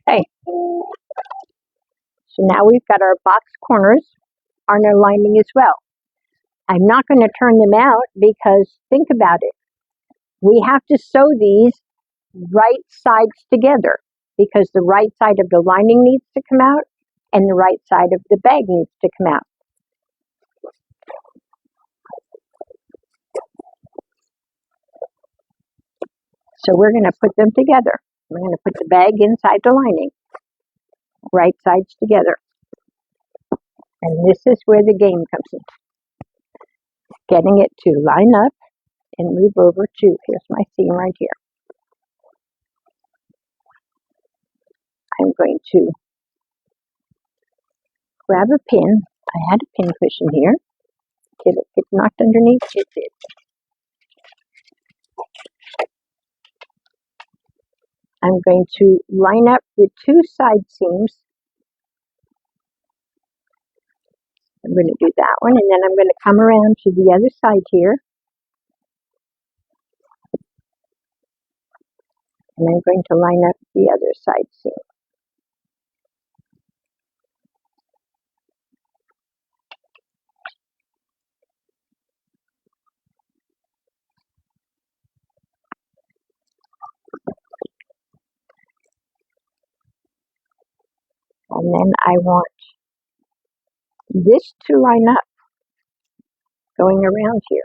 Okay. So now we've got our box corners on our lining as well. I'm not going to turn them out because think about it. We have to sew these right sides together because the right side of the lining needs to come out and the right side of the bag needs to come out. So we're going to put them together. We're going to put the bag inside the lining, right sides together. And this is where the game comes in. Getting it to line up and move over to, here's my seam right here. I'm going to grab a pin. I had a pin cushion here. Did it get knocked underneath? It did. I'm going to line up the two side seams. I'm going to do that one, and then I'm going to come around to the other side here, and I'm going to line up the other side seam. And then I want this to line up going around here.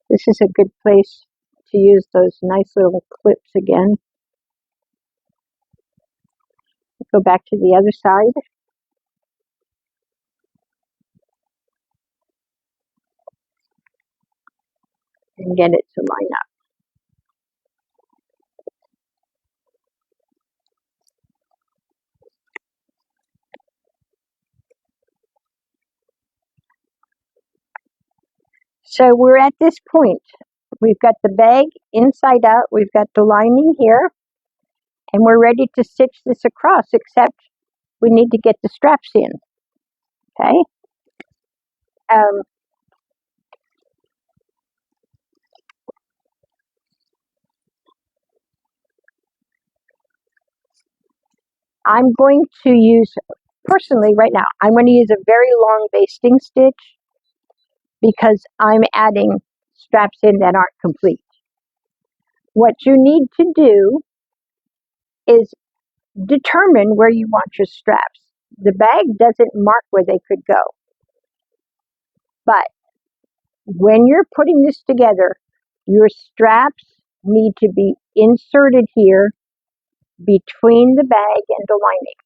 This is a good place to use those nice little clips again. Go back to the other side. And get it to line up. So we're at this point. We've got the bag inside out, we've got the lining here, and we're ready to stitch this across, except we need to get the straps in. Okay? I'm going to use, personally right now, I'm going to use a very long basting stitch because I'm adding straps in that aren't complete. What you need to do is determine where you want your straps. The bag doesn't mark where they could go. But when you're putting this together, your straps need to be inserted here between the bag and the lining,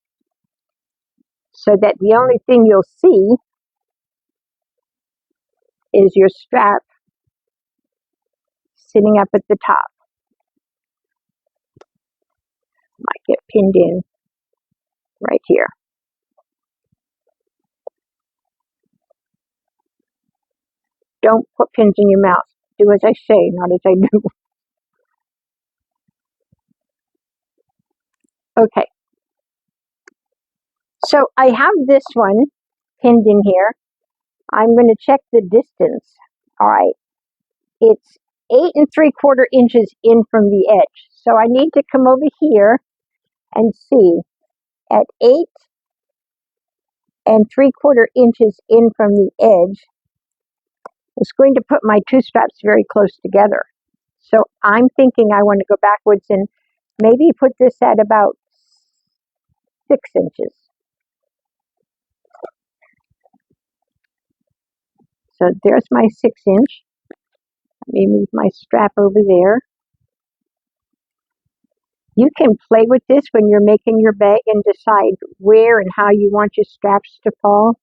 so that the only thing you'll see is your strap sitting up at the top. Might get pinned in right here. Don't put pins in your mouth. Do as I say, not as I do. Okay. So I have this one pinned in here. I'm going to check the distance. All right. It's 8 3/4 inches in from the edge. So I need to come over here and see at 8 3/4 inches in from the edge. It's going to put my two straps very close together. So I'm thinking I want to go backwards and maybe put this at about 6 inches. So there's my 6 inch. Let me move my strap over there. You can play with this when you're making your bag and decide where and how you want your straps to fall.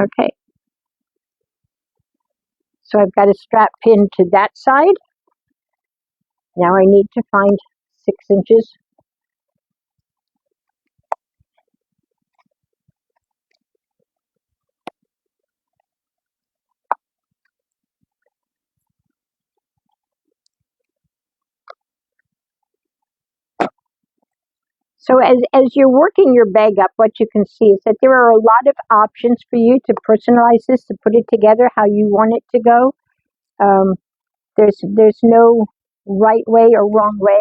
Okay. So I've got a strap pinned to that side. Now I need to find 6 inches. So as you're working your bag up, what you can see is that there are a lot of options for you to personalize this, to put it together how you want it to go. There's no right way or wrong way.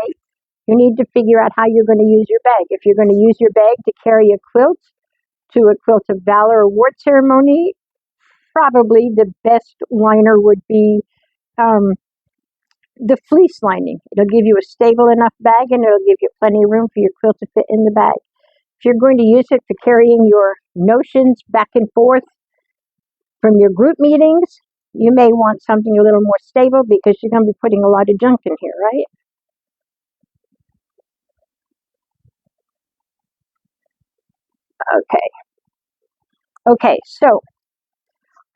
You need to figure out how you're going to use your bag. If you're going to use your bag to carry a quilt to a Quilt of Valor award ceremony, probably the best liner would be the fleece lining. It'll give you a stable enough bag, and it'll give you plenty of room for your quilt to fit in the bag. If you're going to use it for carrying your notions back and forth from your group meetings, you may want something a little more stable because you're going to be putting a lot of junk in here, right? Okay. Okay, so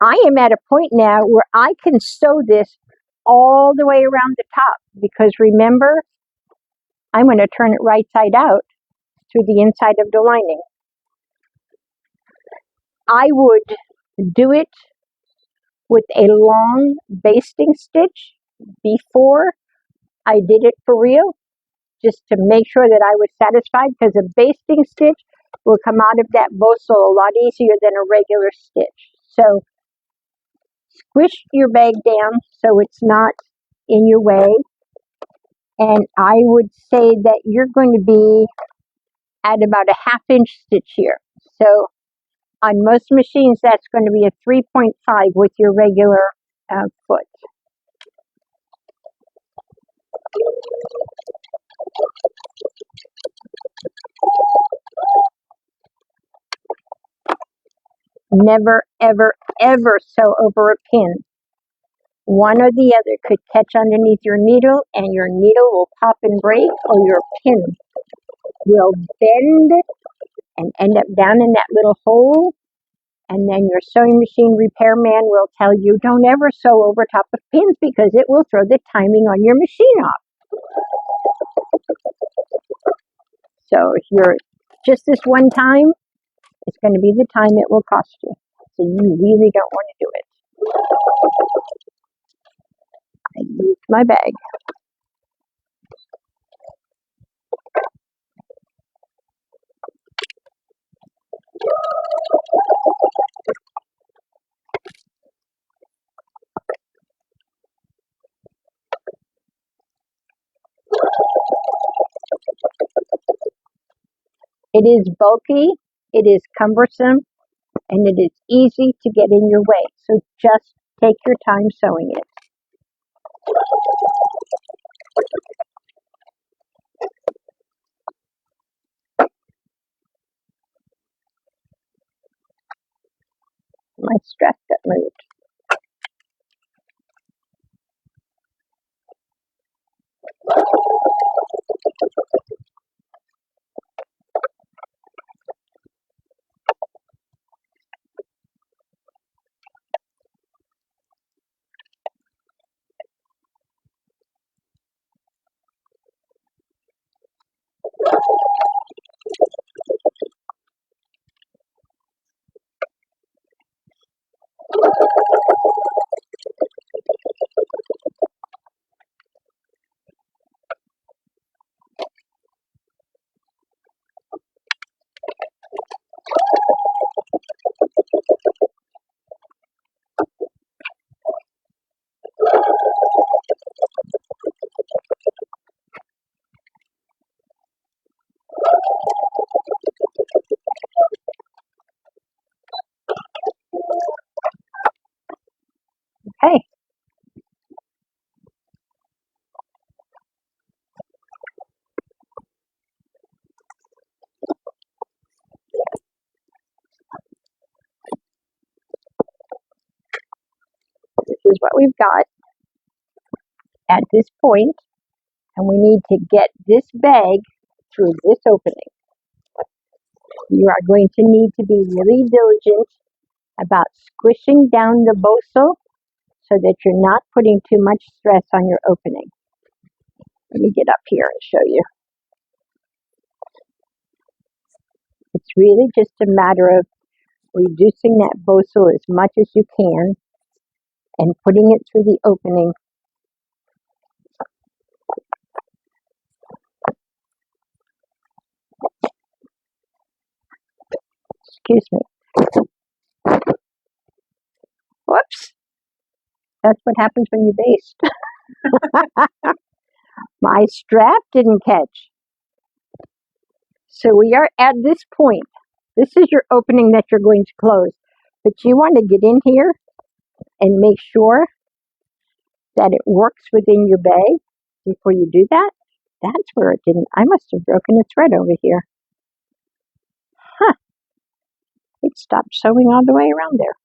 I am at a point now where I can sew this all the way around the top because remember, I'm going to turn it right side out through the inside of the lining. I would do it with a long basting stitch before I did it for real, just to make sure that I was satisfied, because a basting stitch will come out of that bosal a lot easier than a regular stitch. So squish your bag down so it's not in your way. And I would say that you're going to be at about a 1/2 inch stitch here. So on most machines, that's going to be a 3.5 with your regular foot. Never, ever, ever sew over a pin. One or the other could catch underneath your needle and your needle will pop and break, or your pin will bend and end up down in that little hole. And then your sewing machine repairman will tell you, don't ever sew over top of pins because it will throw the timing on your machine off. So if you're just this one time, it's going to be the time it will cost you. So you really don't want to do it. I used my bag. It is bulky, it is cumbersome, and it is easy to get in your way. So just take your time sewing it. My strap got moved. Okay. This is what we've got at this point, and we need to get this bag through this opening. You are going to need to be really diligent about squishing down the bosal so that you're not putting too much stress on your opening. Let me get up here and show you. It's really just a matter of reducing that bosal as much as you can and putting it through the opening. Excuse me. Whoops. That's what happens when you baste. My strap didn't catch. So we are at this point. This is your opening that you're going to close. But you want to get in here and make sure that it works within your bag before you do that. That's where it didn't. I must have broken a thread over here. Huh. It stopped sewing all the way around there.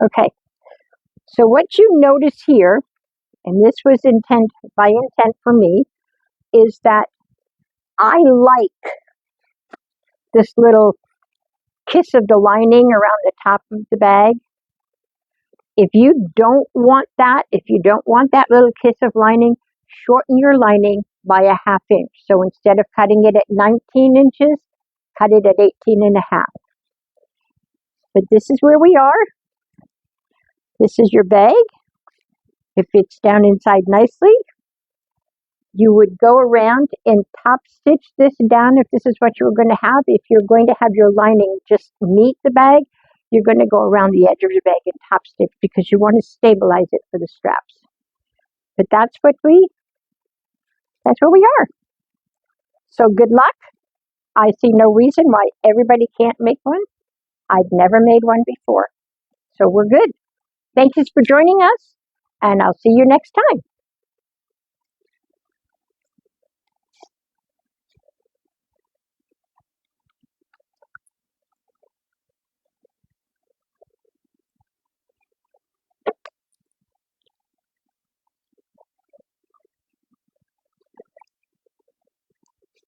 Okay. So what you notice here, and this was by intent for me, is that I like this little kiss of the lining around the top of the bag. If you don't want that, if you don't want that little kiss of lining, shorten your lining by a 1/2 inch. So instead of cutting it at 19 inches, cut it at 18 and a half. But this is where we are. This is your bag. It fits down inside nicely. You would go around and top stitch this down if this is what you're going to have. If you're going to have your lining just meet the bag, you're going to go around the edge of your bag and top stitch because you want to stabilize it for the straps. But that's where we are. So good luck. I see no reason why everybody can't make one. I've never made one before. So we're good. Thank you for joining us, and I'll see you next time.